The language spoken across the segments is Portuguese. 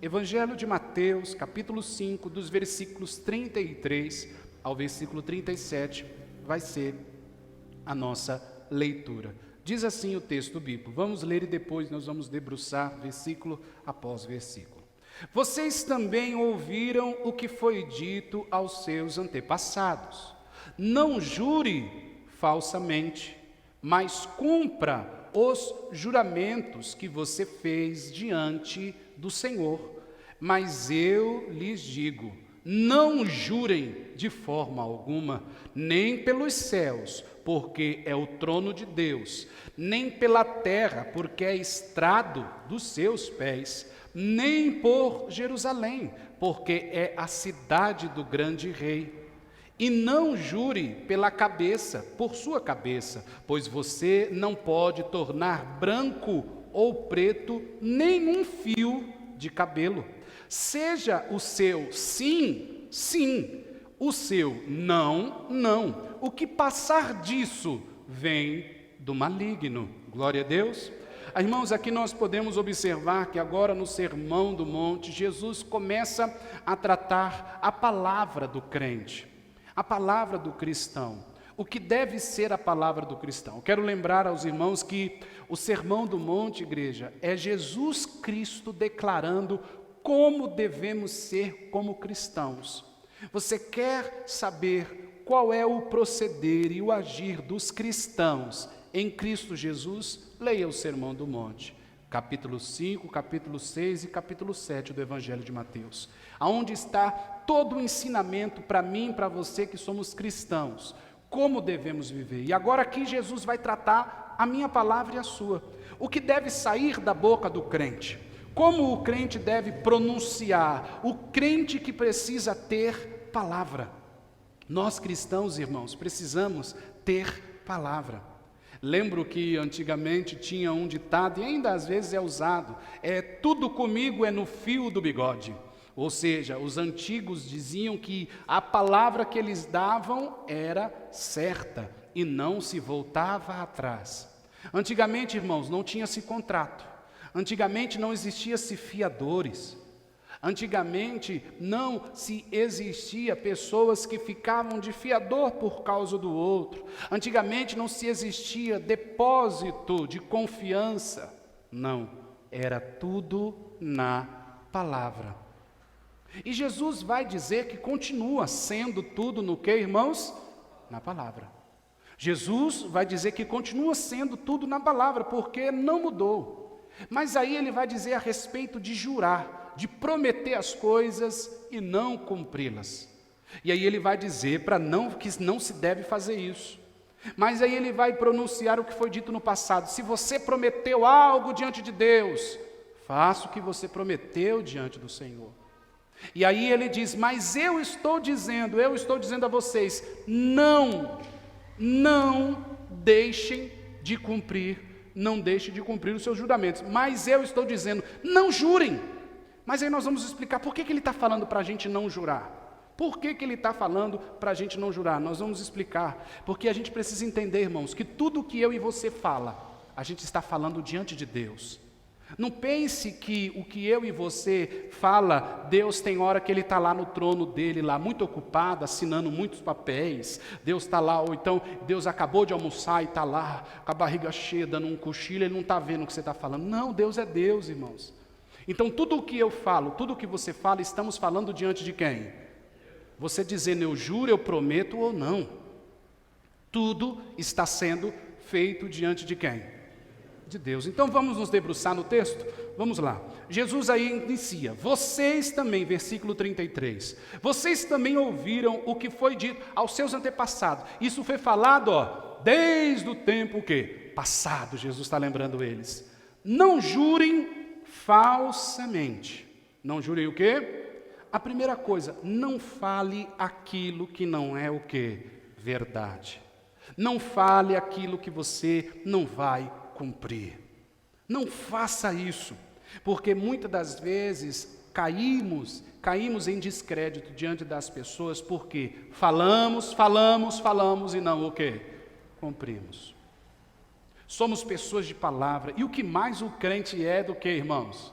Evangelho de Mateus, capítulo 5, dos versículos 33 ao versículo 37, vai ser a nossa leitura. Diz assim o texto bíblico. Vamos ler e depois nós vamos debruçar versículo após versículo. Vocês também ouviram o que foi dito aos seus antepassados. Não jure falsamente, mas cumpra os juramentos que você fez diante do Senhor. Mas eu lhes digo, não jurem de forma alguma, nem pelos céus, porque é o trono de Deus, nem pela terra, porque é estrado dos seus pés, nem por Jerusalém, porque é a cidade do grande rei. E não jure pela cabeça, por sua cabeça, pois você não pode tornar branco ou preto nenhum fio de cabelo. Seja o seu sim, sim, o seu não, não. O que passar disso vem do maligno. Glória a Deus. Irmãos, aqui nós podemos observar que agora no Sermão do Monte, Jesus começa a tratar a palavra do crente, a palavra do cristão. O que deve ser a palavra do cristão? Quero lembrar aos irmãos que o Sermão do Monte, igreja, é Jesus Cristo declarando como devemos ser como cristãos. Você quer saber qual é o proceder e o agir dos cristãos em Cristo Jesus? Leia o Sermão do Monte, capítulo 5, capítulo 6 e capítulo 7 do Evangelho de Mateus, aonde está todo o ensinamento para mim e para você que somos cristãos, como devemos viver. E agora aqui Jesus vai tratar a minha palavra e a sua, o que deve sair da boca do crente, como o crente deve pronunciar, o crente que precisa ter palavra. Nós cristãos, irmãos, precisamos ter palavra. Lembro que antigamente tinha um ditado, e ainda às vezes é usado, tudo comigo é no fio do bigode. Ou seja, os antigos diziam que a palavra que eles davam era certa e não se voltava atrás. Antigamente, irmãos, não tinha-se contrato. Antigamente não existia-se fiadores. Antigamente não se existia pessoas que ficavam de fiador por causa do outro. Antigamente não se existia depósito de confiança. Não, era tudo na palavra. E Jesus vai dizer que continua sendo tudo no que, irmãos? Na palavra. Jesus vai dizer que continua sendo tudo na palavra, porque não mudou. Mas aí ele vai dizer a respeito de jurar, de prometer as coisas e não cumpri-las. E aí ele vai dizer que não se deve fazer isso. Mas aí ele vai pronunciar o que foi dito no passado. Se você prometeu algo diante de Deus, faça o que você prometeu diante do Senhor. E aí ele diz, mas eu estou dizendo a vocês, não deixem de cumprir os seus juramentos. Mas eu estou dizendo, não jurem. Mas aí nós vamos explicar por que ele está falando para a gente não jurar. Por que ele está falando para a gente não jurar? Nós vamos explicar. Porque a gente precisa entender, irmãos, que tudo que eu e você fala, a gente está falando diante de Deus. Não pense que o que eu e você fala, Deus tem hora que Ele está lá no trono dEle, lá muito ocupado, assinando muitos papéis. Deus está lá, ou então Deus acabou de almoçar e está lá, com a barriga cheia, dando um cochilo, Ele não está vendo o que você está falando. Não, Deus é Deus, irmãos. Então tudo o que eu falo, tudo o que você fala, estamos falando diante de quem? Você dizendo eu juro, eu prometo ou não. Tudo está sendo feito diante de quem? De Deus. Então vamos nos debruçar no texto? Vamos lá. Jesus aí inicia, vocês também, versículo 33, vocês também ouviram o que foi dito aos seus antepassados. Isso foi falado, desde o tempo o quê? Passado, Jesus está lembrando eles. Não jurem falsamente. Não jurem o quê? A primeira coisa, não fale aquilo que não é o quê? Verdade. Não fale aquilo que você não vai cumprir. Não faça isso, porque muitas das vezes caímos em descrédito diante das pessoas, porque falamos e não o quê? Cumprimos. Somos pessoas de palavra, e o que mais o crente é do que, irmãos?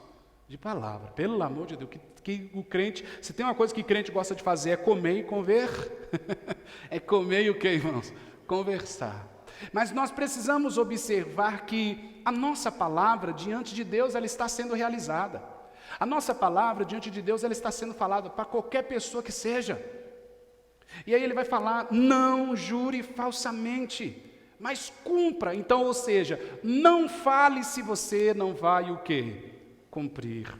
De palavra, pelo amor de Deus, que o crente, se tem uma coisa que crente gosta de fazer é comer e é comer e o que, irmãos? Conversar. Mas nós precisamos observar que a nossa palavra diante de Deus, ela está sendo realizada. A nossa palavra diante de Deus, ela está sendo falada para qualquer pessoa que seja. E aí ele vai falar, não jure falsamente, mas cumpra. Então, ou seja, não fale se você não vai o quê? Cumprir.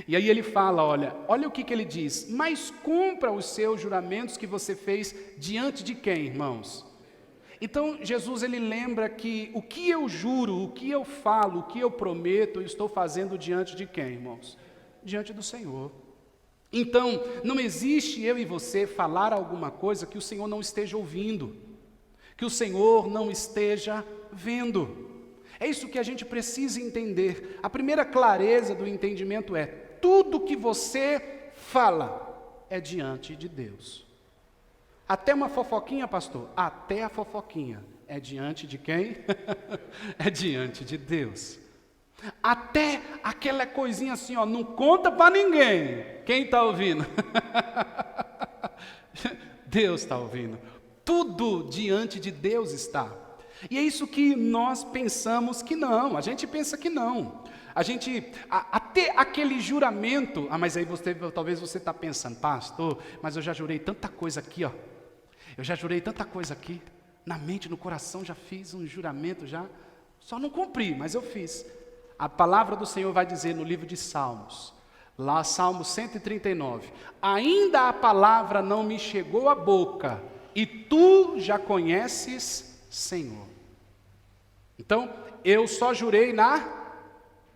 E aí ele fala, olha o que ele diz, mas cumpra os seus juramentos que você fez diante de quem, irmãos? Então Jesus ele lembra que o que eu juro, o que eu falo, o que eu prometo, eu estou fazendo diante de quem, irmãos? Diante do Senhor. Então não existe eu e você falar alguma coisa que o Senhor não esteja ouvindo, que o Senhor não esteja vendo. É isso que a gente precisa entender. A primeira clareza do entendimento é: tudo que você fala é diante de Deus. Até uma fofoquinha, pastor? Até a fofoquinha é diante de quem? É diante de Deus. Até aquela coisinha assim, não conta para ninguém. Quem está ouvindo? Deus está ouvindo. Tudo diante de Deus está. E é isso que nós pensamos que não, a gente pensa que não. A gente, até aquele juramento, mas aí talvez você está pensando, pastor, mas eu já jurei tanta coisa aqui, eu já jurei tanta coisa aqui, na mente, no coração, já fiz um juramento, só não cumpri, mas eu fiz. A palavra do Senhor vai dizer no livro de Salmos, lá Salmo 139, ainda a palavra não me chegou à boca, e tu já conheces, Senhor. Então, eu só jurei na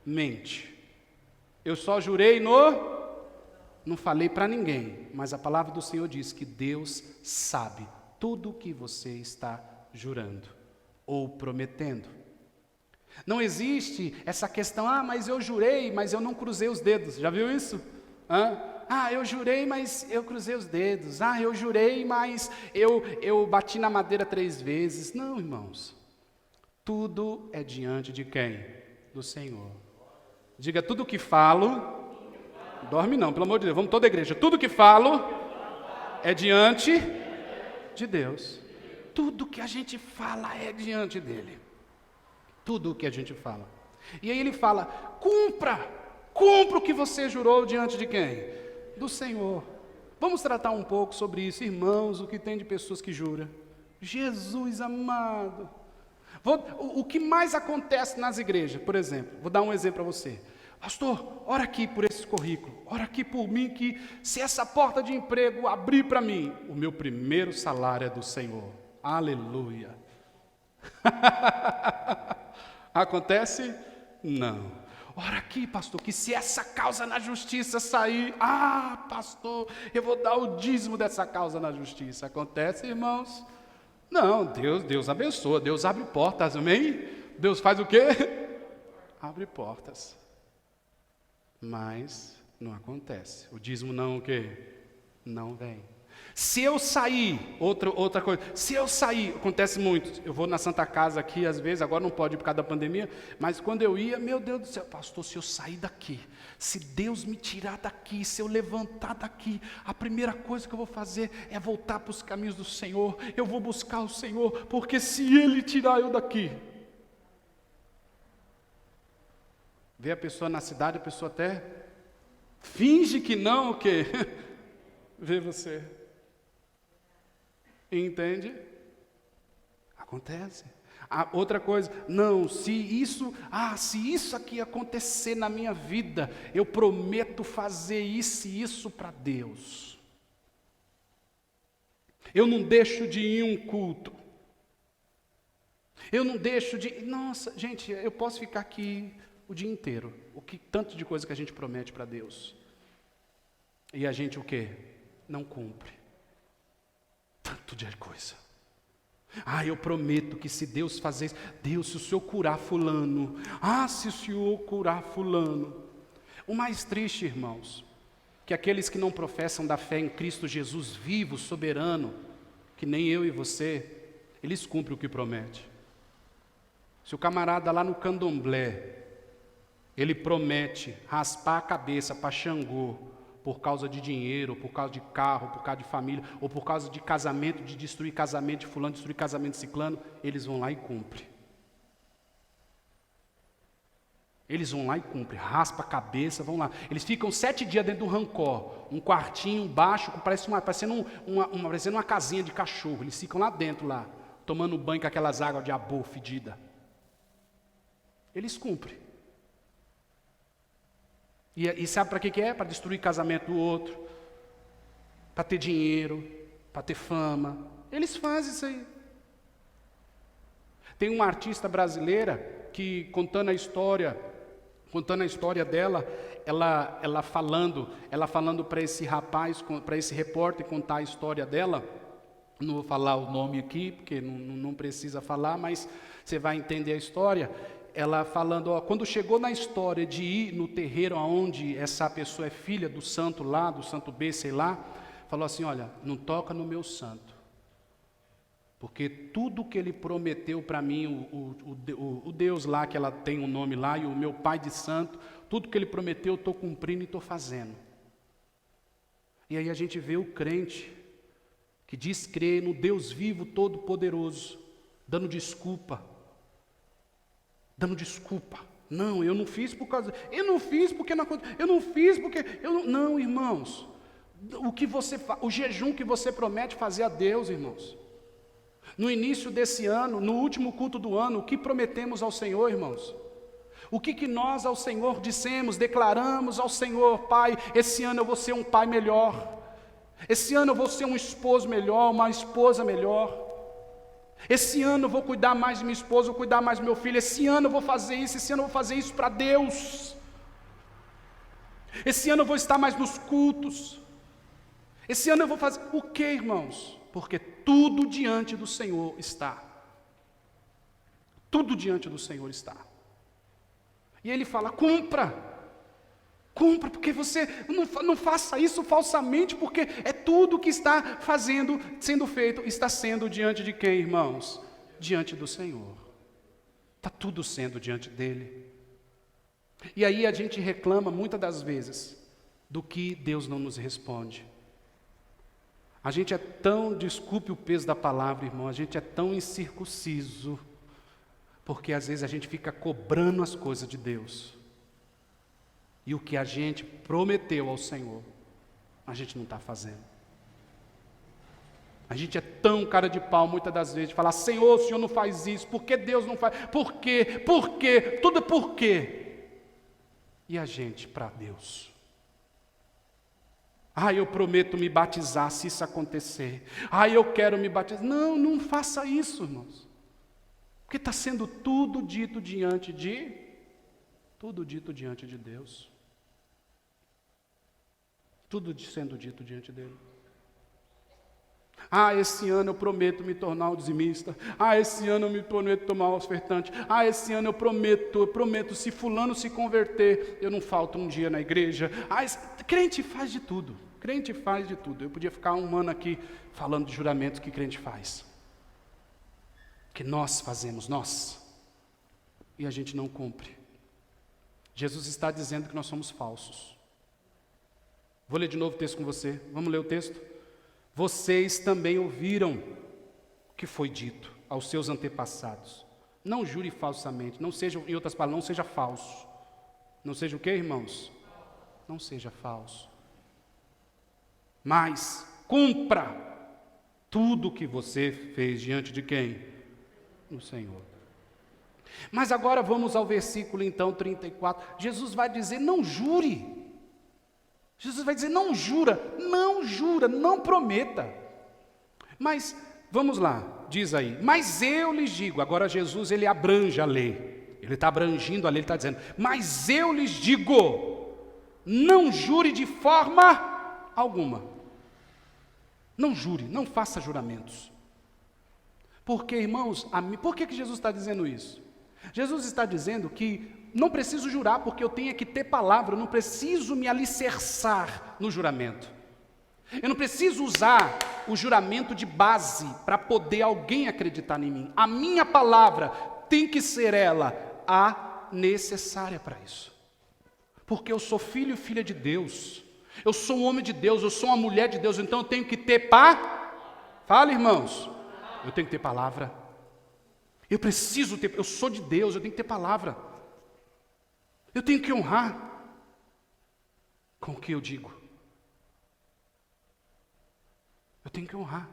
mente. Eu só jurei não falei para ninguém, mas a palavra do Senhor diz que Deus sabe tudo o que você está jurando ou prometendo. Não existe essa questão, mas eu jurei, mas eu não cruzei os dedos. Já viu isso? Eu jurei, mas eu cruzei os dedos. Eu jurei, mas eu bati na madeira 3 vezes. Não, irmãos. Tudo é diante de quem? Do Senhor. Diga, tudo que falo, dorme não, pelo amor de Deus, vamos toda a igreja. Tudo que falo é diante de Deus. Tudo que a gente fala é diante dele. Tudo o que a gente fala. E aí ele fala, cumpra o que você jurou diante de quem? Do Senhor. Vamos tratar um pouco sobre isso, irmãos, o que tem de pessoas que juram. Jesus amado. O que mais acontece nas igrejas, por exemplo, vou dar um exemplo para você. Pastor, ora aqui por esse currículo, ora aqui por mim, que se essa porta de emprego abrir para mim, o meu primeiro salário é do Senhor. Aleluia. Acontece? Não. Ora aqui, pastor, que se essa causa na justiça sair, pastor, eu vou dar o dízimo dessa causa na justiça. Acontece, irmãos? Não, Deus abençoa, Deus abre portas, amém? Deus faz o quê? Abre portas. Mas não acontece. O dízimo não o quê? Não vem. Se eu sair, outra coisa, se eu sair, acontece muito, eu vou na Santa Casa aqui, às vezes, agora não pode ir por causa da pandemia, mas quando eu ia, meu Deus do céu, pastor, se eu sair daqui, se Deus me tirar daqui, se eu levantar daqui, a primeira coisa que eu vou fazer é voltar para os caminhos do Senhor, eu vou buscar o Senhor, porque se Ele tirar eu daqui, vê a pessoa na cidade, a pessoa até finge que não, o quê? Vê você. Entende? Acontece. Outra coisa, não, se isso aqui acontecer na minha vida, eu prometo fazer isso e isso para Deus. Eu não deixo de ir um culto. Eu não deixo de... Nossa, gente, eu posso ficar aqui o dia inteiro. Tanto de coisa que a gente promete para Deus. E a gente o quê? Não cumpre. Tanto de coisa. Eu prometo que se Deus fazer isso, Deus, se o Senhor curar fulano, se o Senhor curar fulano. O mais triste, irmãos, que aqueles que não professam da fé em Cristo Jesus vivo, soberano, que nem eu e você, eles cumprem o que promete. Se o camarada lá no candomblé, ele promete raspar a cabeça para Xangô por causa de dinheiro, ou por causa de carro, ou por causa de família, ou por causa de casamento, de destruir casamento de fulano, destruir casamento de ciclano, eles vão lá e cumprem. Eles vão lá e cumprem, raspa a cabeça, vão lá. Eles ficam 7 dias dentro do rancor, um quartinho baixo, parecendo uma casinha de cachorro. Eles ficam lá dentro, lá, tomando banho com aquelas águas de abô fedida. Eles cumprem. E sabe para que é? Para destruir o casamento do outro, para ter dinheiro, para ter fama. Eles fazem isso aí. Tem uma artista brasileira que, contando a história dela, ela falando para esse rapaz, para esse repórter contar a história dela. Não vou falar o nome aqui, porque não precisa falar, mas você vai entender a história. Ela falando, quando chegou na história de ir no terreiro onde essa pessoa é filha do santo lá, do santo B, sei lá, falou assim, olha, não toca no meu santo, porque tudo que ele prometeu para mim, o Deus lá, que ela tem um nome lá, e o meu pai de santo, tudo que ele prometeu eu estou cumprindo e estou fazendo. E aí a gente vê o crente, que diz crer no Deus vivo, todo-poderoso, dando desculpa. Não, eu não fiz por causa, eu não fiz porque não aconteceu, eu não fiz porque, não, irmãos, o jejum que você promete fazer a Deus, irmãos, no início desse ano, no último culto do ano, o que prometemos ao Senhor, irmãos? O que nós ao Senhor dissemos, declaramos ao Senhor, Pai, esse ano eu vou ser um pai melhor, esse ano eu vou ser um esposo melhor, uma esposa melhor, esse ano eu vou cuidar mais de minha esposa, vou cuidar mais do meu filho, esse ano eu vou fazer isso, esse ano eu vou fazer isso para Deus, esse ano eu vou estar mais nos cultos, esse ano eu vou fazer, o que, irmãos? Porque tudo diante do Senhor está, tudo diante do Senhor está, e Ele fala, cumpra, porque você não faça isso falsamente, porque é tudo que está sendo feito, está sendo diante de quem, irmãos? Diante do Senhor. Está tudo sendo diante dEle. E aí a gente reclama muitas das vezes do que Deus não nos responde. A gente é tão, desculpe o peso da palavra, irmão, a gente é tão incircunciso, porque às vezes a gente fica cobrando as coisas de Deus. E o que a gente prometeu ao Senhor, a gente não está fazendo. A gente é tão cara de pau muitas das vezes, de falar, Senhor, o Senhor não faz isso, por que Deus não faz? Por quê? Tudo por quê? E a gente, para Deus? Eu prometo me batizar se isso acontecer. Eu quero me batizar. Não faça isso, irmãos. Porque está sendo tudo dito diante de Deus. Tudo sendo dito diante dele. Esse ano eu prometo me tornar um dizimista. Esse ano eu me prometo tomar um ofertante. Esse ano eu prometo, se fulano se converter, eu não falto um dia na igreja. Crente faz de tudo. Eu podia ficar um ano aqui falando de juramentos que crente faz. Que nós fazemos, e a gente não cumpre. Jesus está dizendo que nós somos falsos. Vou ler de novo o texto com você. Vamos ler o texto? Vocês também ouviram o que foi dito aos seus antepassados. Não jure falsamente. Não seja, em outras palavras, não seja falso. Não seja o quê, irmãos? Não seja falso. Mas cumpra tudo o que você fez diante de quem? No Senhor. Mas agora vamos ao versículo então 34. Jesus vai dizer, não jure. Jesus vai dizer, não jura, não prometa. Mas, vamos lá, diz aí, mas eu lhes digo, agora Jesus ele abrange a lei. Ele está abrangindo a lei, ele está dizendo, mas eu lhes digo, não jure de forma alguma. Não jure, não faça juramentos. Porque, irmãos, por que Jesus está dizendo isso? Jesus está dizendo que não preciso jurar, porque eu tenho que ter palavra, eu não preciso me alicerçar no juramento. Eu não preciso usar o juramento de base para poder alguém acreditar em mim. A minha palavra tem que ser ela a necessária para isso. Porque eu sou filho e filha de Deus. Eu sou um homem de Deus, eu sou uma mulher de Deus, então eu tenho que ter Fala, irmãos. Eu tenho que ter palavra. Eu preciso ter, eu sou de Deus, eu tenho que ter palavra. Eu tenho que honrar com o que eu digo. Eu tenho que honrar.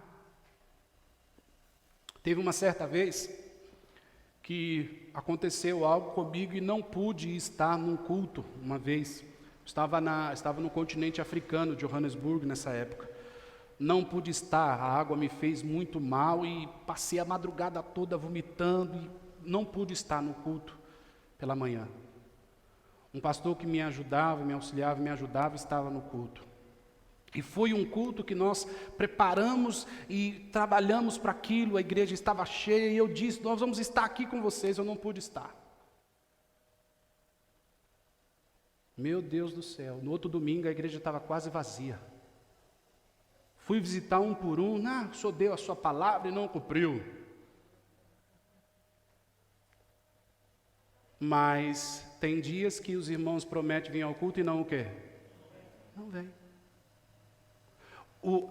Teve uma certa vez que aconteceu algo comigo e não pude estar num culto uma vez. Estava no continente africano, de Johannesburg, nessa época. Não pude estar, a água me fez muito mal e passei a madrugada toda vomitando e não pude estar no culto pela manhã. Um pastor que me ajudava, me auxiliava, me ajudava, estava no culto. E foi um culto que nós preparamos e trabalhamos para aquilo, a igreja estava cheia e eu disse, nós vamos estar aqui com vocês, eu não pude estar. Meu Deus do céu, no outro domingo a igreja estava quase vazia. Fui visitar um por um, o senhor deu a sua palavra e não cumpriu. Mas tem dias que os irmãos prometem vir ao culto e não o quê? Não vem.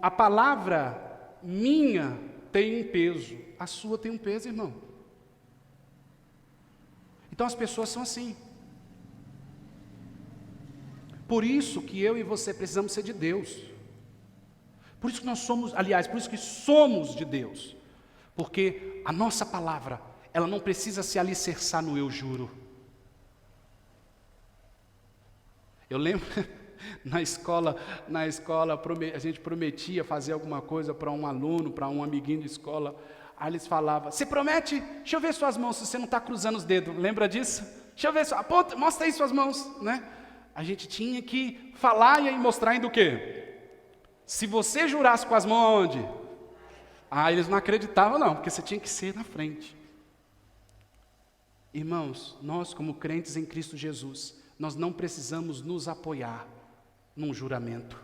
A palavra minha tem um peso, a sua tem um peso, irmão. Então as pessoas são assim. Por isso que eu e você precisamos ser de Deus. Por isso que nós somos, aliás, por isso que somos de Deus. Porque a nossa palavra, ela não precisa se alicerçar no eu juro. Eu lembro, na escola, a gente prometia fazer alguma coisa para um aluno, para um amiguinho de escola. Aí eles falavam, você promete? Deixa eu ver suas mãos, se você não está cruzando os dedos. Lembra disso? Deixa eu ver, aponta, mostra aí suas mãos, né? A gente tinha que falar e aí mostrar ainda o quê? Se você jurasse com as mãos aonde? Eles não acreditavam não, porque você tinha que ser na frente. Irmãos, nós como crentes em Cristo Jesus, nós não precisamos nos apoiar num juramento.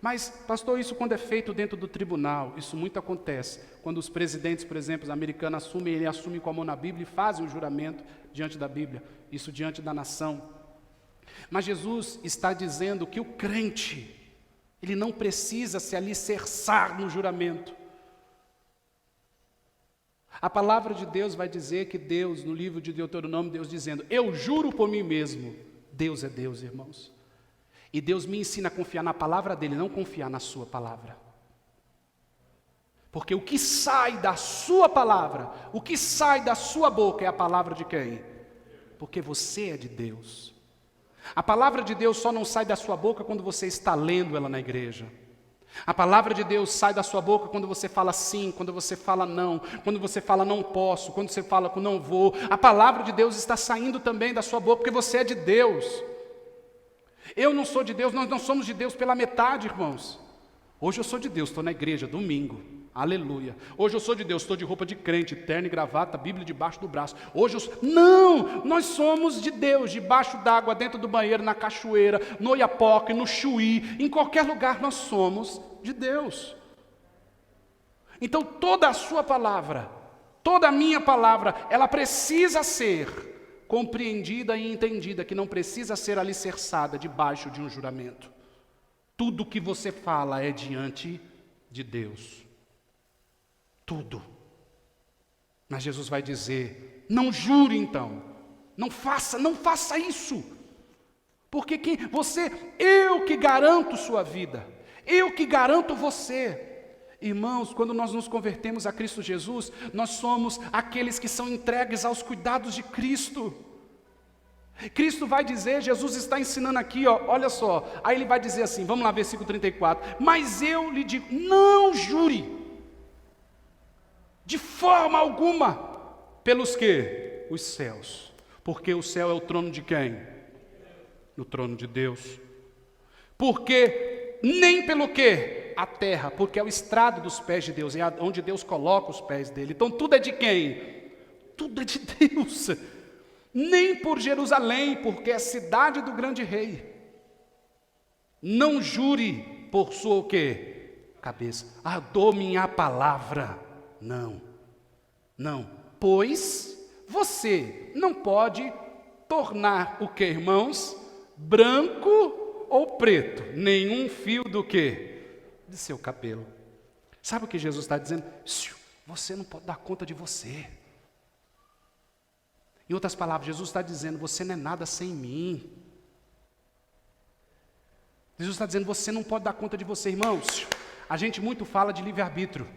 Mas, pastor, isso quando é feito dentro do tribunal, isso muito acontece. Quando os presidentes, por exemplo, os americanos ele assume com a mão na Bíblia e fazem o juramento diante da Bíblia, isso diante da nação. Mas Jesus está dizendo que o crente, ele não precisa se alicerçar no juramento. A palavra de Deus vai dizer que Deus, no livro de Deuteronômio, Deus dizendo, eu juro por mim mesmo. Deus é Deus, irmãos. E Deus me ensina a confiar na palavra dele, não confiar na sua palavra. Porque o que sai da sua palavra, o que sai da sua boca é a palavra de quem? Porque você é de Deus. A palavra de Deus só não sai da sua boca quando você está lendo ela na igreja. A palavra de Deus sai da sua boca quando você fala sim, quando você fala não, quando você fala não posso, quando você fala não vou. A palavra de Deus está saindo também da sua boca porque você é de Deus. Eu não sou de Deus, nós não somos de Deus pela metade, irmãos. Hoje eu sou de Deus, estou na igreja, domingo, aleluia. Hoje eu sou de Deus, estou de roupa de crente, terno e gravata, Bíblia debaixo do braço. Não, nós somos de Deus, debaixo d'água, dentro do banheiro, na cachoeira, no Iapoque, no Chuí, em qualquer lugar nós somos de Deus. Então toda a sua palavra, toda a minha palavra, ela precisa ser compreendida e entendida, que não precisa ser alicerçada debaixo de um juramento. Tudo que você fala é diante de Deus. Tudo. Mas Jesus vai dizer, não jure então, não faça isso. Porque eu que garanto sua vida, eu que garanto você. Irmãos, quando nós nos convertemos a Cristo Jesus, nós somos aqueles que são entregues aos cuidados de Cristo. Cristo vai dizer, Jesus está ensinando aqui, olha só, aí ele vai dizer assim, vamos lá, versículo 34, mas eu lhe digo, não jure, de forma alguma, pelos quê? Os céus, porque o céu é o trono de quem? O trono de Deus. Porque nem pelo quê? A terra, porque é o estrado dos pés de Deus, é onde Deus coloca os pés dele. Então tudo é de quem? Tudo é de Deus. Nem por Jerusalém, porque é a cidade do grande rei. Não jure por sua o quê? Cabeça. Dou minha palavra. Não, pois você não pode tornar o que, irmãos? Branco ou preto? Nenhum fio do quê? De seu cabelo. Sabe o que Jesus está dizendo? Você não pode dar conta de você. Em outras palavras, Jesus está dizendo, você não é nada sem mim. Jesus está dizendo, você não pode dar conta de você, irmãos. A gente muito fala de livre-arbítrio.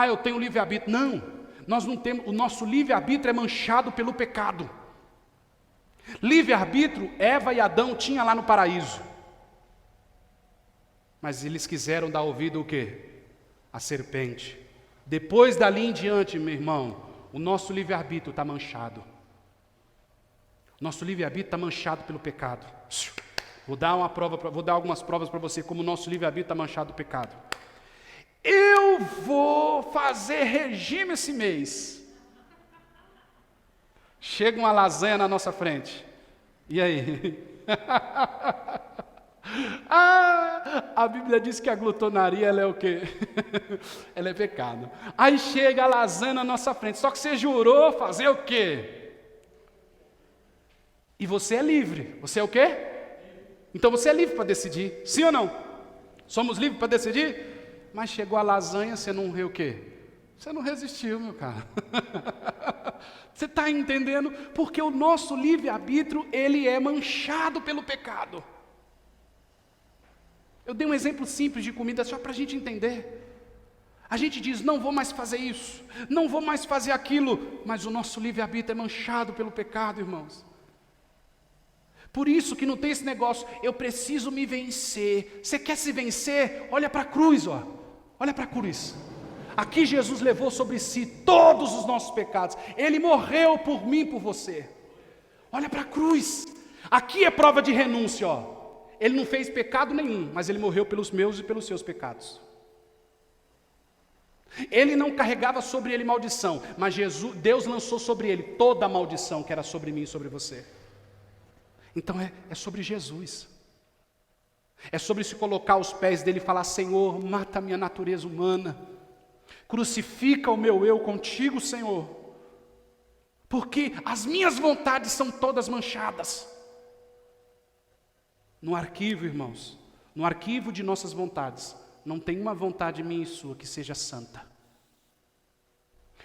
Eu tenho livre-arbítrio. Não, nós não temos, o nosso livre-arbítrio é manchado pelo pecado. Livre-arbítrio, Eva e Adão tinham lá no paraíso. Mas eles quiseram dar ouvido ao quê? A serpente. Depois dali em diante, meu irmão, o nosso livre-arbítrio está manchado. Nosso livre-arbítrio está manchado pelo pecado. Vou dar algumas provas para você como o nosso livre-arbítrio está manchado pelo pecado. Eu vou fazer regime esse mês. Chega uma lasanha na nossa frente. E aí? A Bíblia diz que a glutonaria, ela é o quê? Ela é pecado. Aí chega a lasanha na nossa frente. Só que você jurou fazer o quê? E você é livre. Você é o quê? Então você é livre para decidir. Sim ou não? Somos livres para decidir? Mas chegou a lasanha, você não riu o quê? Você não resistiu, meu cara. Você está entendendo? Porque o nosso livre-arbítrio, ele é manchado pelo pecado. Eu dei um exemplo simples de comida só para a gente entender. A gente diz, não vou mais fazer isso, não vou mais fazer aquilo, mas o nosso livre-arbítrio é manchado pelo pecado, irmãos. Por isso que não tem esse negócio, eu preciso me vencer. Você quer se vencer? Olha para a cruz, olha para a cruz. Aqui Jesus levou sobre si todos os nossos pecados. Ele morreu por mim, por você. Olha para a cruz. Aqui é prova de renúncia, Ele não fez pecado nenhum, mas ele morreu pelos meus e pelos seus pecados. Ele não carregava sobre ele maldição, mas Deus lançou sobre ele toda a maldição que era sobre mim e sobre você. Então é sobre Jesus. É sobre se colocar aos pés dele e falar, Senhor, mata a minha natureza humana. Crucifica o meu eu contigo, Senhor. Porque as minhas vontades são todas manchadas. No arquivo, irmãos, no arquivo de nossas vontades, não tem uma vontade minha e sua que seja santa.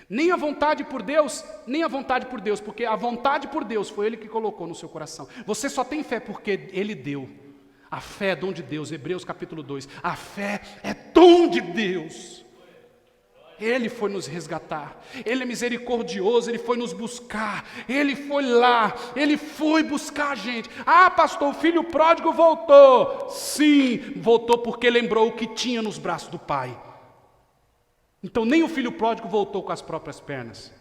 Nem a vontade por Deus, nem a vontade por Deus, porque a vontade por Deus foi Ele que colocou no seu coração. Você só tem fé porque Ele deu. A fé é dom de Deus, Hebreus capítulo 2. A fé é dom de Deus. Ele foi nos resgatar, Ele é misericordioso, Ele foi nos buscar, Ele foi lá, Ele foi buscar a gente. Pastor, o filho pródigo voltou. Sim, voltou porque lembrou o que tinha nos braços do pai. Então nem o filho pródigo voltou com as próprias pernas.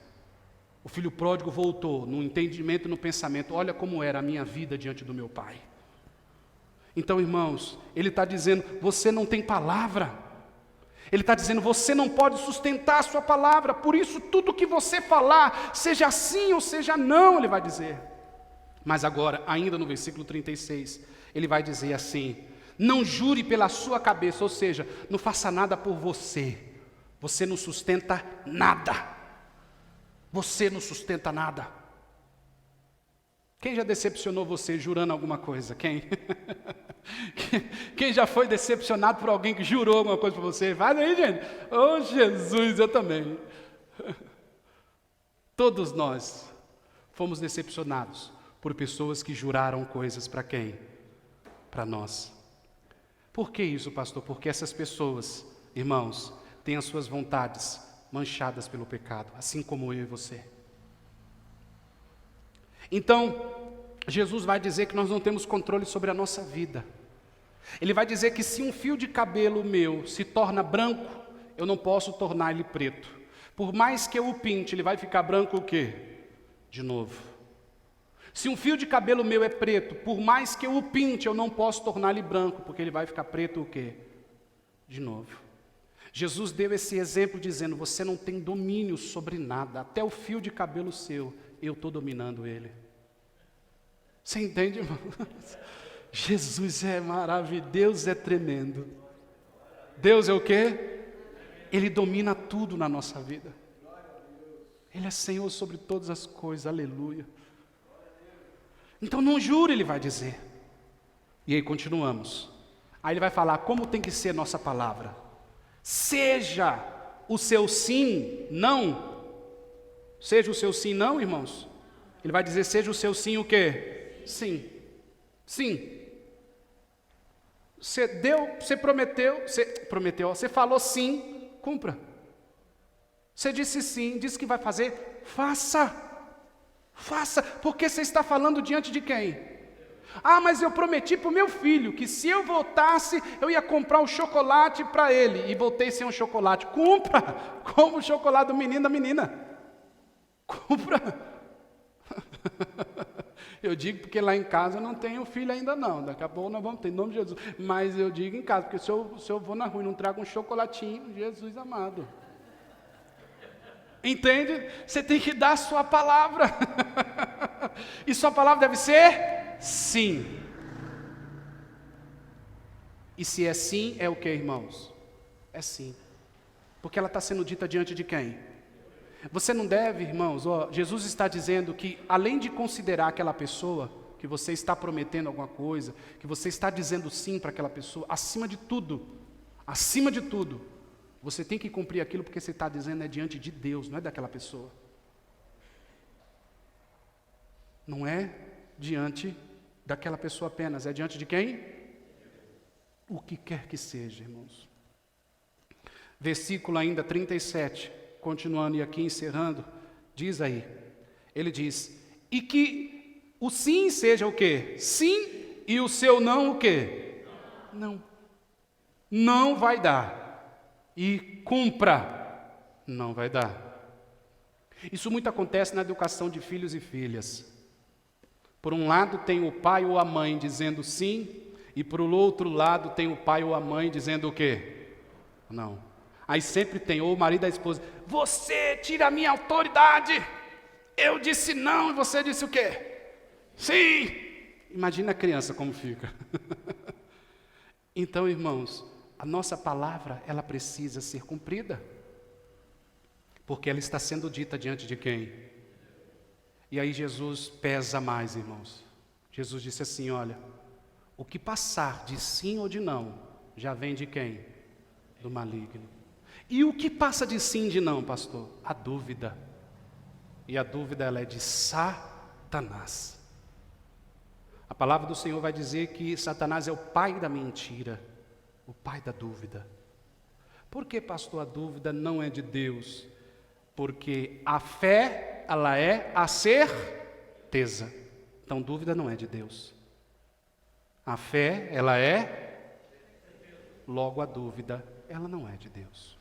O filho pródigo voltou no entendimento e no pensamento, olha como era a minha vida diante do meu pai. Então, irmãos, ele está dizendo, você não tem palavra. Ele está dizendo, você não pode sustentar a sua palavra, por isso tudo que você falar, seja sim ou seja não, ele vai dizer. Mas agora, ainda no versículo 36, ele vai dizer assim, não jure pela sua cabeça, ou seja, não faça nada por você, você não sustenta nada, você não sustenta nada. Quem já decepcionou você jurando alguma coisa? Quem? Quem já foi decepcionado por alguém que jurou alguma coisa para você? Faz aí, gente. Oh, Jesus, eu também. Todos nós fomos decepcionados por pessoas que juraram coisas para quem? Para nós. Por que isso, pastor? Porque essas pessoas, irmãos, têm as suas vontades manchadas pelo pecado, assim como eu e você. Então, Jesus vai dizer que nós não temos controle sobre a nossa vida. Ele vai dizer que se um fio de cabelo meu se torna branco, eu não posso tornar ele preto. Por mais que eu o pinte, ele vai ficar branco o quê? De novo. Se um fio de cabelo meu é preto, por mais que eu o pinte, eu não posso tornar ele branco, porque ele vai ficar preto o quê? De novo. Jesus deu esse exemplo dizendo, você não tem domínio sobre nada, até o fio de cabelo seu, eu estou dominando ele. Você entende, irmão? Jesus é maravilhoso, Deus é tremendo. Deus é o quê? Ele domina tudo na nossa vida. Ele é Senhor sobre todas as coisas, aleluia. Então não jure, ele vai dizer. E aí continuamos. Aí ele vai falar como tem que ser nossa palavra. Seja o seu sim, não. Seja o seu sim, não, irmãos. Ele vai dizer, seja o seu sim o quê? Sim. Sim. Você prometeu, você falou sim, cumpra. Você disse sim, disse que vai fazer, faça. Faça, porque você está falando diante de quem? Ah, mas eu prometi para o meu filho que se eu voltasse, eu ia comprar um chocolate para ele. E voltei sem um chocolate. Cumpra, como o chocolate do menino da menina. Cumpra. Eu digo porque lá em casa eu não tenho filho ainda não. Daqui a pouco nós vamos ter, em nome de Jesus. Mas eu digo em casa, porque se eu vou na rua e não trago um chocolatinho, Jesus amado. Entende? Você tem que dar a sua palavra. E sua palavra deve ser sim. E se é sim, é o que, irmãos? É sim. Porque ela está sendo dita diante de quem? Você não deve, irmãos, Jesus está dizendo que além de considerar aquela pessoa, que você está prometendo alguma coisa, que você está dizendo sim para aquela pessoa, acima de tudo, você tem que cumprir aquilo porque você está dizendo é diante de Deus, não é daquela pessoa. Não é diante daquela pessoa apenas, é diante de quem? O que quer que seja, irmãos. Versículo ainda 37, continuando e aqui encerrando, diz aí, ele diz, e que o sim seja o quê? Sim, e o seu não o quê? Não. Não vai dar. E cumpra, não vai dar. Isso muito acontece na educação de filhos e filhas. Por um lado tem o pai ou a mãe dizendo sim, e por outro lado tem o pai ou a mãe dizendo o quê? Não. Aí sempre tem, ou o marido e a esposa, você tira a minha autoridade, eu disse não e você disse o quê? Sim! Imagina a criança como fica. Então, irmãos, a nossa palavra, ela precisa ser cumprida. Porque ela está sendo dita diante de quem? E aí Jesus pesa mais, irmãos. Jesus disse assim, olha, o que passar de sim ou de não, já vem de quem? Do maligno. E o que passa de sim e de não, pastor? A dúvida. E a dúvida, ela é de Satanás. A palavra do Senhor vai dizer que Satanás é o pai da mentira. O pai da dúvida. Por que, pastor, a dúvida não é de Deus? Porque a fé, ela é a certeza. Então, dúvida não é de Deus. A fé, ela é, logo a dúvida, ela não é de Deus.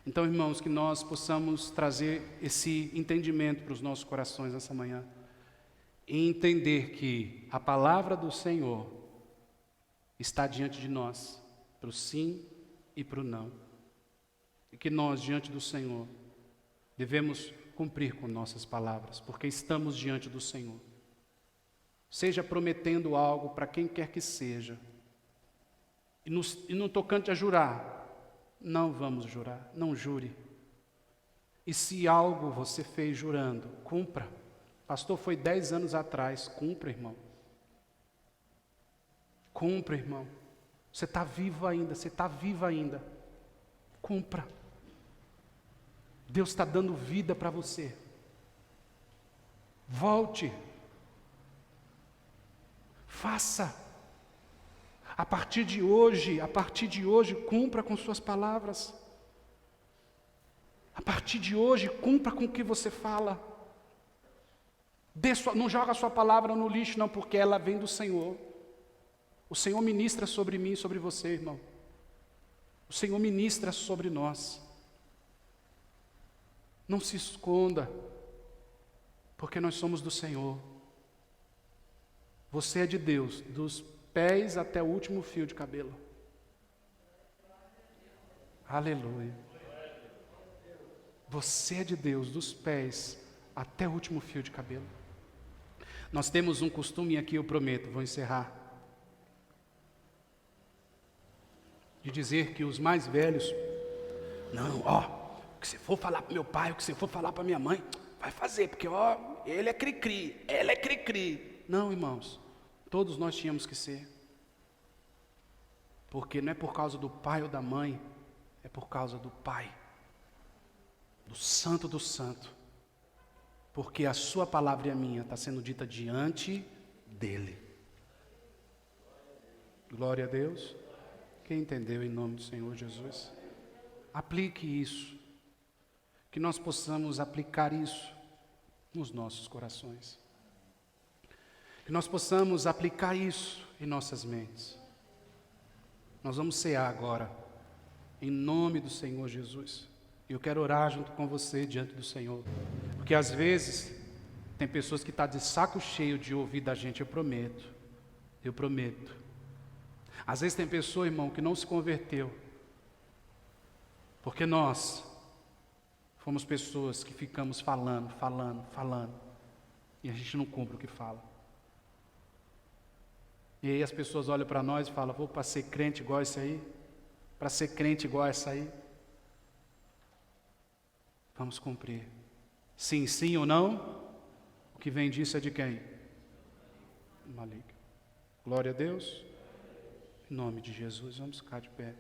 Então, irmãos, que nós possamos trazer esse entendimento para os nossos corações nessa manhã. E entender que a palavra do Senhor está diante de nós, para o sim e para o não. E que nós, diante do Senhor, devemos cumprir com nossas palavras, porque estamos diante do Senhor. Seja prometendo algo para quem quer que seja. E no tocante a jurar, não vamos jurar, não jure. E se algo você fez jurando, cumpra. Pastor, foi 10 anos atrás, cumpra, irmão. Cumpra, irmão. Você está vivo ainda, você está viva ainda. Cumpra. Deus está dando vida para você. Volte. Faça. A partir de hoje, cumpra com suas palavras. A partir de hoje, cumpra com o que você fala. Não joga a sua palavra no lixo, não, porque ela vem do Senhor. O Senhor ministra sobre mim e sobre você, irmão. O Senhor ministra sobre nós. Não se esconda, porque nós somos do Senhor. Você é de Deus, dos pés até o último fio de cabelo. Aleluia. Você é de Deus, dos pés até o último fio de cabelo. Nós temos um costume aqui, eu prometo, vou encerrar, de dizer que os mais velhos, não, o que você for falar para meu pai, o que você for falar para minha mãe, vai fazer, porque ó, ele é cri-cri, ela é cri-cri. Não, irmãos, todos nós tínhamos que ser. Porque não é por causa do pai ou da mãe, é por causa do Pai, do Santo do Santo. Porque a sua palavra e a minha está sendo dita diante dele. Glória a Deus. Quem entendeu em nome do Senhor Jesus? Aplique isso. Que nós possamos aplicar isso nos nossos corações. Que nós possamos aplicar isso em nossas mentes. Nós vamos cear agora, em nome do Senhor Jesus. E eu quero orar junto com você diante do Senhor. Porque às vezes, tem pessoas que estão de saco cheio de ouvir da gente, eu prometo. Às vezes tem pessoa, irmão, que não se converteu. Porque nós fomos pessoas que ficamos falando. E a gente não cumpre o que fala. E aí as pessoas olham para nós e falam, vou para ser crente igual esse aí? Para ser crente igual essa aí? Vamos cumprir. Sim, sim ou não? O que vem disso é de quem? Maligno. Glória a Deus. Em nome de Jesus, vamos ficar de pé.